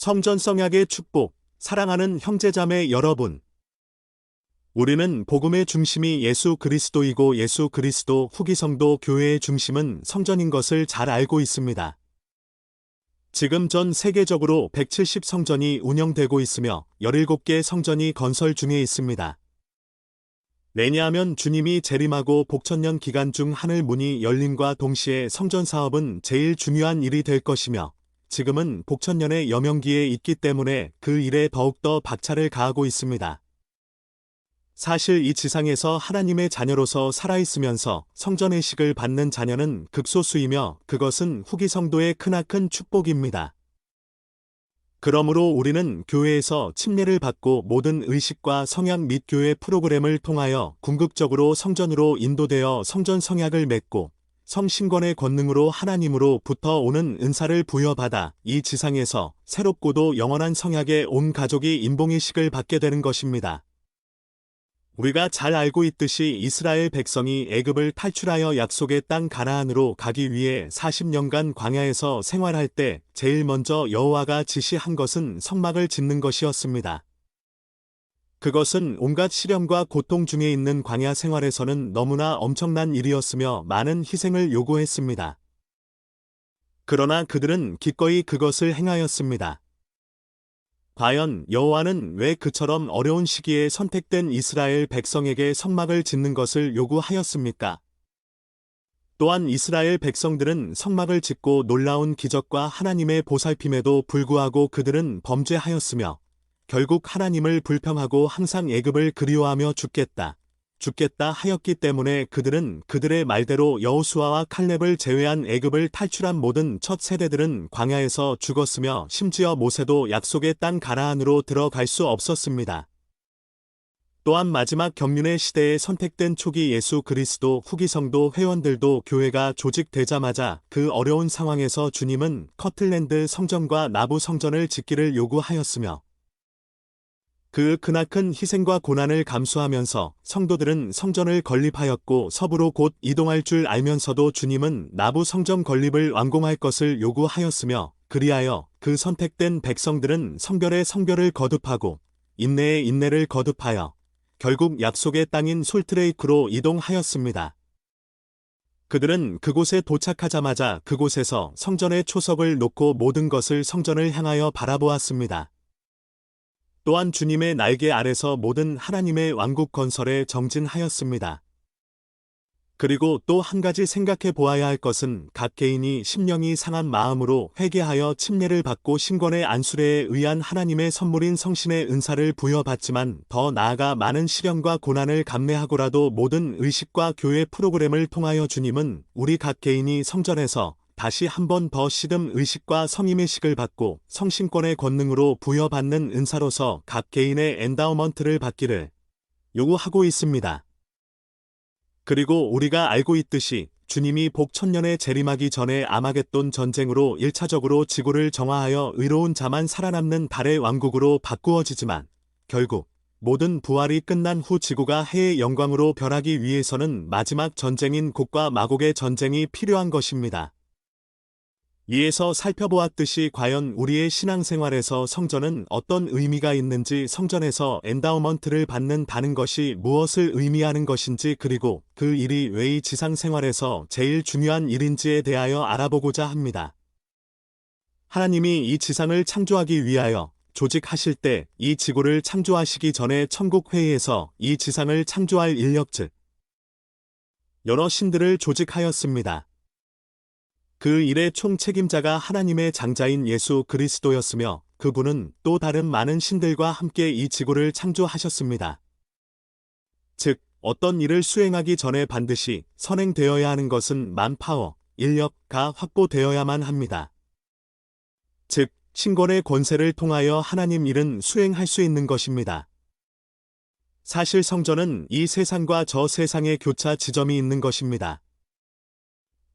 성전 성약의 축복, 사랑하는 형제자매 여러분. 우리는 복음의 중심이 예수 그리스도이고 예수 그리스도 후기성도 교회의 중심은 성전인 것을 잘 알고 있습니다. 지금 전 세계적으로 170 성전이 운영되고 있으며 17개 성전이 건설 중에 있습니다. 왜냐하면 주님이 재림하고 복천년 기간 중 하늘 문이 열림과 동시에 성전 사업은 제일 중요한 일이 될 것이며 지금은 복천년의 여명기에 있기 때문에 그 일에 더욱더 박차를 가하고 있습니다. 사실 이 지상에서 하나님의 자녀로서 살아있으면서 성전의식을 받는 자녀는 극소수이며 그것은 후기 성도의 크나큰 축복입니다. 그러므로 우리는 교회에서 침례를 받고 모든 의식과 성약 및 교회 프로그램을 통하여 궁극적으로 성전으로 인도되어 성전 성약을 맺고 성신권의 권능으로 하나님으로부터 오는 은사를 부여받아 이 지상에서 새롭고도 영원한 성약의 온 가족이 인봉의식을 받게 되는 것입니다. 우리가 잘 알고 있듯이 이스라엘 백성이 애굽을 탈출하여 약속의 땅 가나안으로 가기 위해 40년간 광야에서 생활할 때 제일 먼저 여호와가 지시한 것은 성막을 짓는 것이었습니다. 그것은 온갖 시련과 고통 중에 있는 광야 생활에서는 너무나 엄청난 일이었으며 많은 희생을 요구했습니다. 그러나 그들은 기꺼이 그것을 행하였습니다. 과연 여호와는 왜 그처럼 어려운 시기에 선택된 이스라엘 백성에게 성막을 짓는 것을 요구하였습니까? 또한 이스라엘 백성들은 성막을 짓고 놀라운 기적과 하나님의 보살핌에도 불구하고 그들은 범죄하였으며 결국 하나님을 불평하고 항상 애굽을 그리워하며 죽겠다 하였기 때문에 그들은 그들의 말대로 여호수아와 칼렙을 제외한 애굽을 탈출한 모든 첫 세대들은 광야에서 죽었으며 심지어 모세도 약속의 땅 가나안으로 들어갈 수 없었습니다. 또한 마지막 경륜의 시대에 선택된 초기 예수 그리스도 후기 성도 회원들도 교회가 조직되자마자 그 어려운 상황에서 주님은 커틀랜드 성전과 나부 성전을 짓기를 요구하였으며 그 크나큰 희생과 고난을 감수하면서 성도들은 성전을 건립하였고 서부로 곧 이동할 줄 알면서도 주님은 나부 성전 건립을 완공할 것을 요구하였으며 그리하여 그 선택된 백성들은 성별의 성별을 거듭하고 인내의 인내를 거듭하여 결국 약속의 땅인 솔트레이크로 이동하였습니다. 그들은 그곳에 도착하자마자 그곳에서 성전의 초석을 놓고 모든 것을 성전을 향하여 바라보았습니다. 또한 주님의 날개 아래서 모든 하나님의 왕국 건설에 정진하였습니다. 그리고 또 한 가지 생각해 보아야 할 것은 각 개인이 심령이 상한 마음으로 회개하여 침례를 받고 신권의 안수례에 의한 하나님의 선물인 성신의 은사를 부여받지만 더 나아가 많은 시련과 고난을 감내하고라도 모든 의식과 교회 프로그램을 통하여 주님은 우리 각 개인이 성전에서 다시 한 번 더 시듬 의식과 성임의식을 받고 성신권의 권능으로 부여받는 은사로서 각 개인의 엔다우먼트를 받기를 요구하고 있습니다. 그리고 우리가 알고 있듯이 주님이 복천년에 재림하기 전에 아마겟돈 전쟁으로 1차적으로 지구를 정화하여 의로운 자만 살아남는 달의 왕국으로 바꾸어지지만 결국 모든 부활이 끝난 후 지구가 해의 영광으로 변하기 위해서는 마지막 전쟁인 곡과 마곡의 전쟁이 필요한 것입니다. 이에서 살펴보았듯이 과연 우리의 신앙생활에서 성전은 어떤 의미가 있는지 성전에서 엔다우먼트를 받는다는 것이 무엇을 의미하는 것인지 그리고 그 일이 왜 이 지상생활에서 제일 중요한 일인지에 대하여 알아보고자 합니다. 하나님이 이 지상을 창조하기 위하여 조직하실 때 이 지구를 창조하시기 전에 천국회의에서 이 지상을 창조할 인력 즉 여러 신들을 조직하였습니다. 그 일의 총책임자가 하나님의 장자인 예수 그리스도였으며 그분은 또 다른 많은 신들과 함께 이 지구를 창조하셨습니다. 즉, 어떤 일을 수행하기 전에 반드시 선행되어야 하는 것은 만파워, 인력가 확보되어야만 합니다. 즉, 신권의 권세를 통하여 하나님 일은 수행할 수 있는 것입니다. 사실 성전은 이 세상과 저 세상의 교차 지점이 있는 것입니다.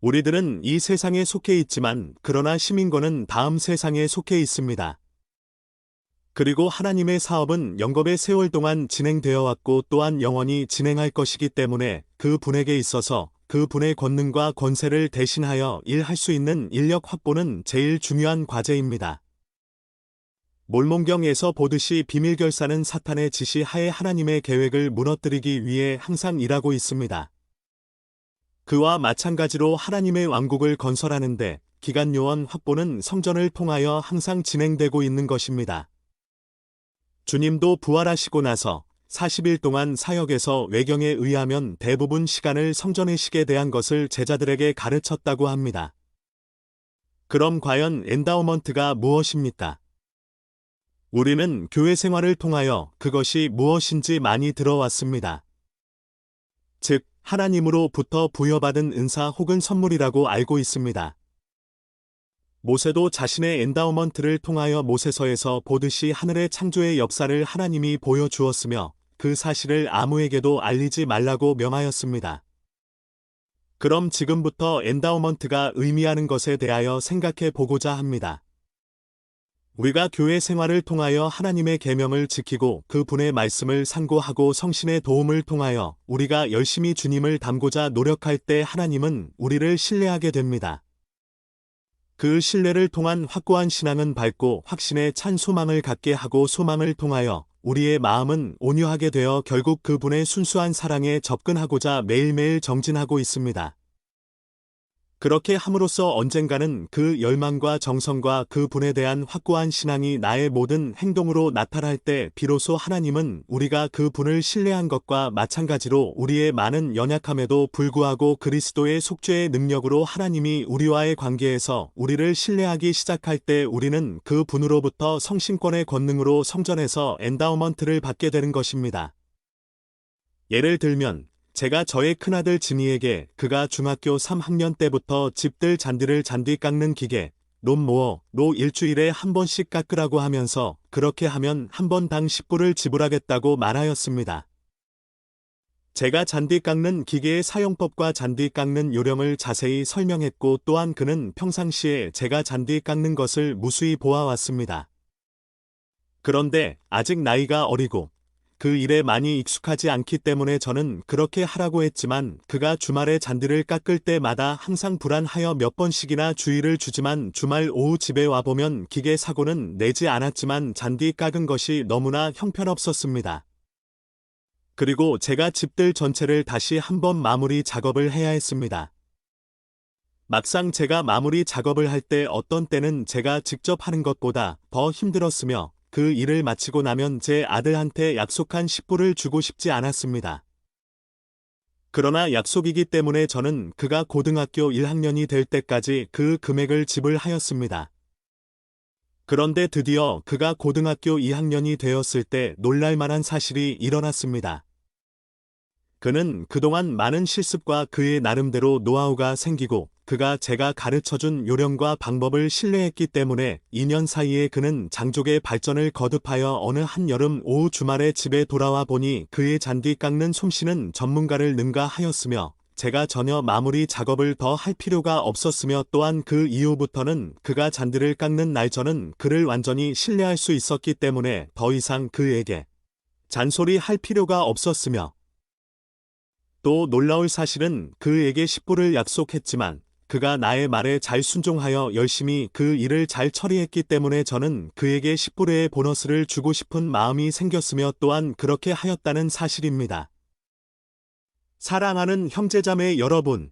우리들은 이 세상에 속해 있지만 그러나 시민권은 다음 세상에 속해 있습니다. 그리고 하나님의 사업은 영겁의 세월 동안 진행되어 왔고 또한 영원히 진행할 것이기 때문에 그 분에게 있어서 그 분의 권능과 권세를 대신하여 일할 수 있는 인력 확보는 제일 중요한 과제입니다. 몰몬경에서 보듯이 비밀결사는 사탄의 지시하에 하나님의 계획을 무너뜨리기 위해 항상 일하고 있습니다. 그와 마찬가지로 하나님의 왕국을 건설하는데 기간 요원 확보는 성전을 통하여 항상 진행되고 있는 것입니다. 주님도 부활하시고 나서 40일 동안 사역에서 외경에 의하면 대부분 시간을 성전의식에 대한 것을 제자들에게 가르쳤다고 합니다. 그럼 과연 엔다우먼트가 무엇입니까? 우리는 교회 생활을 통하여 그것이 무엇인지 많이 들어왔습니다. 즉, 하나님으로부터 부여받은 은사 혹은 선물이라고 알고 있습니다. 모세도 자신의 엔다우먼트를 통하여 모세서에서 보듯이 하늘의 창조의 역사를 하나님이 보여주었으며 그 사실을 아무에게도 알리지 말라고 명하였습니다. 그럼 지금부터 엔다우먼트가 의미하는 것에 대하여 생각해 보고자 합니다. 우리가 교회 생활을 통하여 하나님의 계명을 지키고 그 분의 말씀을 상고하고 성신의 도움을 통하여 우리가 열심히 주님을 닮고자 노력할 때 하나님은 우리를 신뢰하게 됩니다. 그 신뢰를 통한 확고한 신앙은 밝고 확신에 찬 소망을 갖게 하고 소망을 통하여 우리의 마음은 온유하게 되어 결국 그분의 순수한 사랑에 접근하고자 매일매일 정진하고 있습니다. 그렇게 함으로써 언젠가는 그 열망과 정성과 그 분에 대한 확고한 신앙이 나의 모든 행동으로 나타날 때 비로소 하나님은 우리가 그 분을 신뢰한 것과 마찬가지로 우리의 많은 연약함에도 불구하고 그리스도의 속죄의 능력으로 하나님이 우리와의 관계에서 우리를 신뢰하기 시작할 때 우리는 그 분으로부터 성신권의 권능으로 성전에서 엔다우먼트를 받게 되는 것입니다. 예를 들면 제가 저의 큰아들 지니에게 그가 중학교 3학년 때부터 집들 잔디를 잔디 깎는 기계, 롬모어로 일주일에 한 번씩 깎으라고 하면서 그렇게 하면 한 번당 10불을 지불하겠다고 말하였습니다. 제가 잔디 깎는 기계의 사용법과 잔디 깎는 요령을 자세히 설명했고 또한 그는 평상시에 제가 잔디 깎는 것을 무수히 보아왔습니다. 그런데 아직 나이가 어리고 그 일에 많이 익숙하지 않기 때문에 저는 그렇게 하라고 했지만 그가 주말에 잔디를 깎을 때마다 항상 불안하여 몇 번씩이나 주의를 주지만 주말 오후 집에 와보면 기계 사고는 내지 않았지만 잔디 깎은 것이 너무나 형편없었습니다. 그리고 제가 집들 전체를 다시 한번 마무리 작업을 해야 했습니다. 막상 제가 마무리 작업을 할 때 어떤 때는 제가 직접 하는 것보다 더 힘들었으며 그 일을 마치고 나면 제 아들한테 약속한 10불을 주고 싶지 않았습니다. 그러나 약속이기 때문에 저는 그가 고등학교 1학년이 될 때까지 그 금액을 지불하였습니다. 그런데 드디어 그가 고등학교 2학년이 되었을 때 놀랄만한 사실이 일어났습니다. 그는 그동안 많은 실습과 그의 나름대로 노하우가 생기고 그가 제가 가르쳐준 요령과 방법을 신뢰했기 때문에 2년 사이에 그는 장족의 발전을 거듭하여 어느 한여름 오후 주말에 집에 돌아와 보니 그의 잔디 깎는 솜씨는 전문가를 능가하였으며 제가 전혀 마무리 작업을 더 할 필요가 없었으며 또한 그 이후부터는 그가 잔디를 깎는 날 저는 그를 완전히 신뢰할 수 있었기 때문에 더 이상 그에게 잔소리 할 필요가 없었으며 또 놀라울 사실은 그에게 10불을 약속했지만 그가 나의 말에 잘 순종하여 열심히 그 일을 잘 처리했기 때문에 저는 그에게 10불의 보너스를 주고 싶은 마음이 생겼으며 또한 그렇게 하였다는 사실입니다. 사랑하는 형제자매 여러분,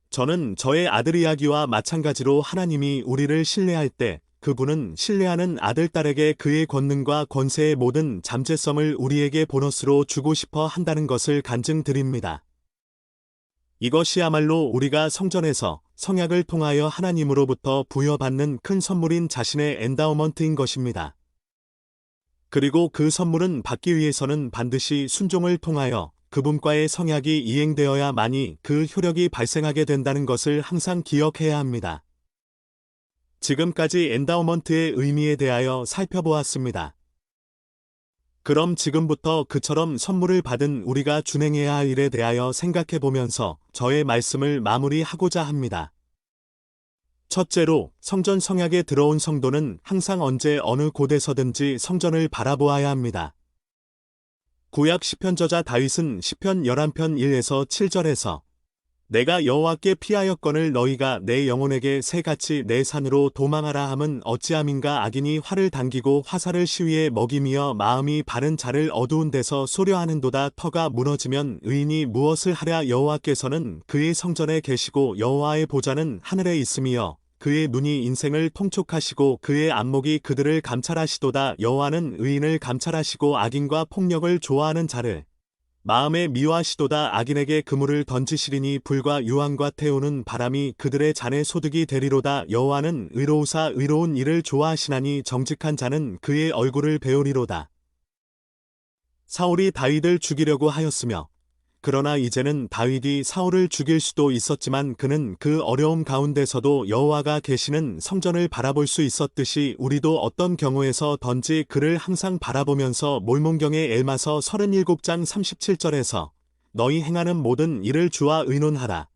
저는 저의 아들 이야기와 마찬가지로 하나님이 우리를 신뢰할 때 그분은 신뢰하는 아들, 딸에게 그의 권능과 권세의 모든 잠재성을 우리에게 보너스로 주고 싶어 한다는 것을 간증드립니다. 이것이야말로 우리가 성전에서 성약을 통하여 하나님으로부터 부여받는 큰 선물인 자신의 엔다우먼트인 것입니다. 그리고 그 선물은 받기 위해서는 반드시 순종을 통하여 그분과의 성약이 이행되어야만이 그 효력이 발생하게 된다는 것을 항상 기억해야 합니다. 지금까지 엔다우먼트의 의미에 대하여 살펴보았습니다. 그럼 지금부터 그처럼 선물을 받은 우리가 준행해야 할 일에 대하여 생각해 보면서 저의 말씀을 마무리하고자 합니다. 첫째로, 성전 성약에 들어온 성도는 항상 언제 어느 곳에서든지 성전을 바라보아야 합니다. 구약 시편 저자 다윗은 시편 11편 1에서 7절에서 내가 여호와께 피하였거늘 너희가 내 영혼에게 새같이 내 산으로 도망하라 함은 어찌함인가. 악인이 활을 당기고 화살을 시위에 먹이며 마음이 바른 자를 어두운 데서 소려하는도다. 터가 무너지면 의인이 무엇을 하랴. 여호와께서는 그의 성전에 계시고 여호와의 보좌는 하늘에 있으며 그의 눈이 인생을 통촉하시고 그의 안목이 그들을 감찰하시도다. 여호와는 의인을 감찰하시고 악인과 폭력을 좋아하는 자를 마음에 미워하시도다. 악인에게 그물을 던지시리니 불과 유황과 태우는 바람이 그들의 잔에 소득이 되리로다. 여호와는 의로우사 의로운 일을 좋아하시나니 정직한 자는 그의 얼굴을 배우리로다. 사울이 다윗을 죽이려고 하였으며 그러나 이제는 다윗이 사울을 죽일 수도 있었지만 그는 그 어려움 가운데서도 여호와가 계시는 성전을 바라볼 수 있었듯이 우리도 어떤 경우에서든지 그를 항상 바라보면서 몰몬경의 엘마서 37장 37절에서 너희 행하는 모든 일을 주와 의논하라.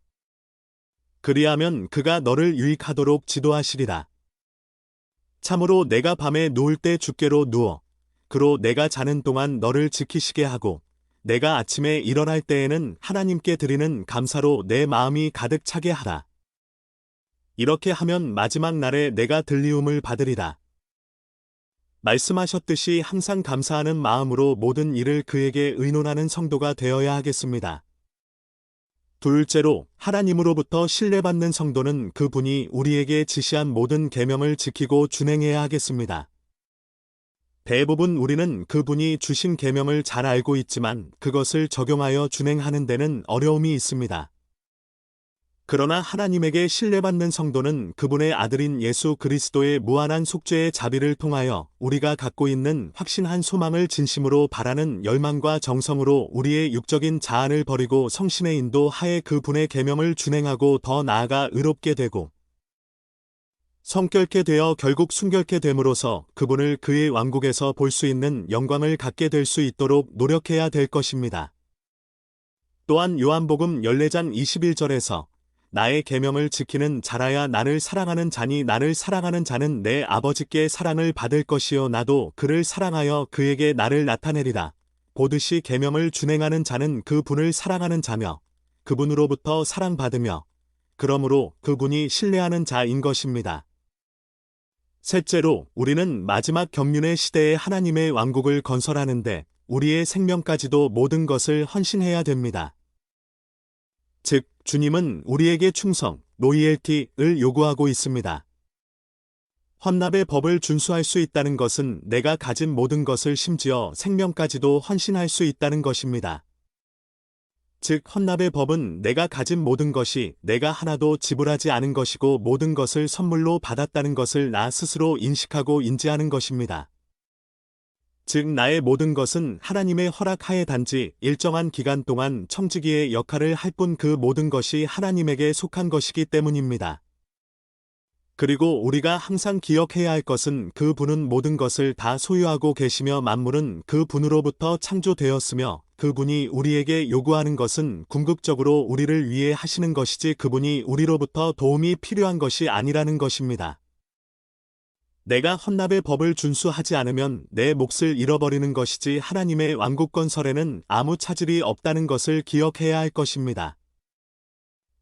그리하면 그가 너를 유익하도록 지도하시리라. 참으로 내가 밤에 누울 때 주께로 누워 그로 내가 자는 동안 너를 지키시게 하고 내가 아침에 일어날 때에는 하나님께 드리는 감사로 내 마음이 가득 차게 하라. 이렇게 하면 마지막 날에 내가 들리움을 받으리라. 말씀하셨듯이 항상 감사하는 마음으로 모든 일을 그에게 의논하는 성도가 되어야 하겠습니다. 둘째로 하나님으로부터 신뢰받는 성도는 그분이 우리에게 지시한 모든 계명을 지키고 준행해야 하겠습니다. 대부분 우리는 그분이 주신 계명을 잘 알고 있지만 그것을 적용하여 준행하는 데는 어려움이 있습니다. 그러나 하나님에게 신뢰받는 성도는 그분의 아들인 예수 그리스도의 무한한 속죄의 자비를 통하여 우리가 갖고 있는 확신한 소망을 진심으로 바라는 열망과 정성으로 우리의 육적인 자아를 버리고 성신의 인도 하에 그분의 계명을 준행하고 더 나아가 의롭게 되고 성결케 되어 결국 순결케 됨으로써 그분을 그의 왕국에서 볼 수 있는 영광을 갖게 될 수 있도록 노력해야 될 것입니다. 또한 요한복음 14장 21절에서 나의 계명을 지키는 자라야 나를 사랑하는 자니 나를 사랑하는 자는 내 아버지께 사랑을 받을 것이요 나도 그를 사랑하여 그에게 나를 나타내리라. 보듯이 계명을 준행하는 자는 그분을 사랑하는 자며 그분으로부터 사랑받으며 그러므로 그분이 신뢰하는 자인 것입니다. 셋째로 우리는 마지막 경륜의 시대에 하나님의 왕국을 건설하는데 우리의 생명까지도 모든 것을 헌신해야 됩니다. 즉, 주님은 우리에게 충성, 로이엘티를 요구하고 있습니다. 헌납의 법을 준수할 수 있다는 것은 내가 가진 모든 것을 심지어 생명까지도 헌신할 수 있다는 것입니다. 즉, 헌납의 법은 내가 가진 모든 것이 내가 하나도 지불하지 않은 것이고 모든 것을 선물로 받았다는 것을 나 스스로 인식하고 인지하는 것입니다. 즉, 나의 모든 것은 하나님의 허락하에 단지 일정한 기간 동안 청지기의 역할을 할 뿐 그 모든 것이 하나님에게 속한 것이기 때문입니다. 그리고 우리가 항상 기억해야 할 것은 그분은 모든 것을 다 소유하고 계시며 만물은 그분으로부터 창조되었으며 그분이 우리에게 요구하는 것은 궁극적으로 우리를 위해 하시는 것이지 그분이 우리로부터 도움이 필요한 것이 아니라는 것입니다. 내가 헌납의 법을 준수하지 않으면 내 몫을 잃어버리는 것이지 하나님의 왕국 건설에는 아무 차질이 없다는 것을 기억해야 할 것입니다.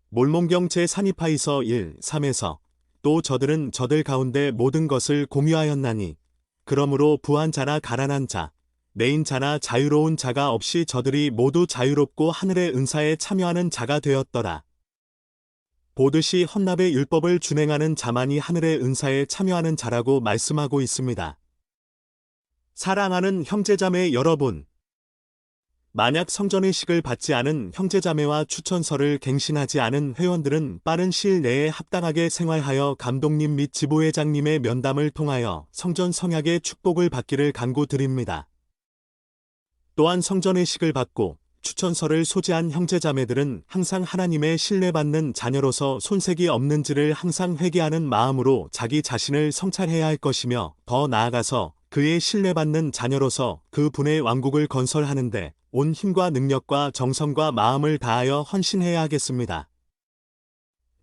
몰몬경 제4니파이서 1:3에서 또 저들은 저들 가운데 모든 것을 공유하였나니 그러므로 부한 자나 가난한 자, 매인 자나 자유로운 자가 없이 저들이 모두 자유롭고 하늘의 은사에 참여하는 자가 되었더라. 보듯이 헌납의 율법을 준행하는 자만이 하늘의 은사에 참여하는 자라고 말씀하고 있습니다. 사랑하는 형제자매 여러분, 만약 성전의식을 받지 않은 형제자매와 추천서를 갱신하지 않은 회원들은 빠른 시일 내에 합당하게 생활하여 감독님 및 지부회장님의 면담을 통하여 성전 성약의 축복을 받기를 간구드립니다. 또한 성전의식을 받고 추천서를 소지한 형제자매들은 항상 하나님의 신뢰받는 자녀로서 손색이 없는지를 항상 회개하는 마음으로 자기 자신을 성찰해야 할 것이며 더 나아가서 그의 신뢰받는 자녀로서 그분의 왕국을 건설하는데 온 힘과 능력과 정성과 마음을 다하여 헌신해야 하겠습니다.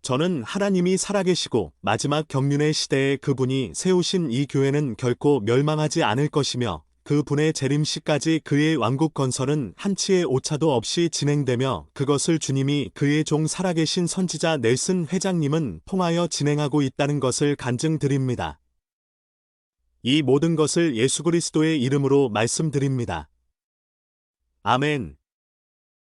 저는 하나님이 살아계시고 마지막 경륜의 시대에 그분이 세우신 이 교회는 결코 멸망하지 않을 것이며 그 분의 재림시까지 그의 왕국 건설은 한치의 오차도 없이 진행되며 그것을 주님이 그의 종 살아계신 선지자 넬슨 회장님은 통하여 진행하고 있다는 것을 간증드립니다. 이 모든 것을 예수 그리스도의 이름으로 말씀드립니다. 아멘.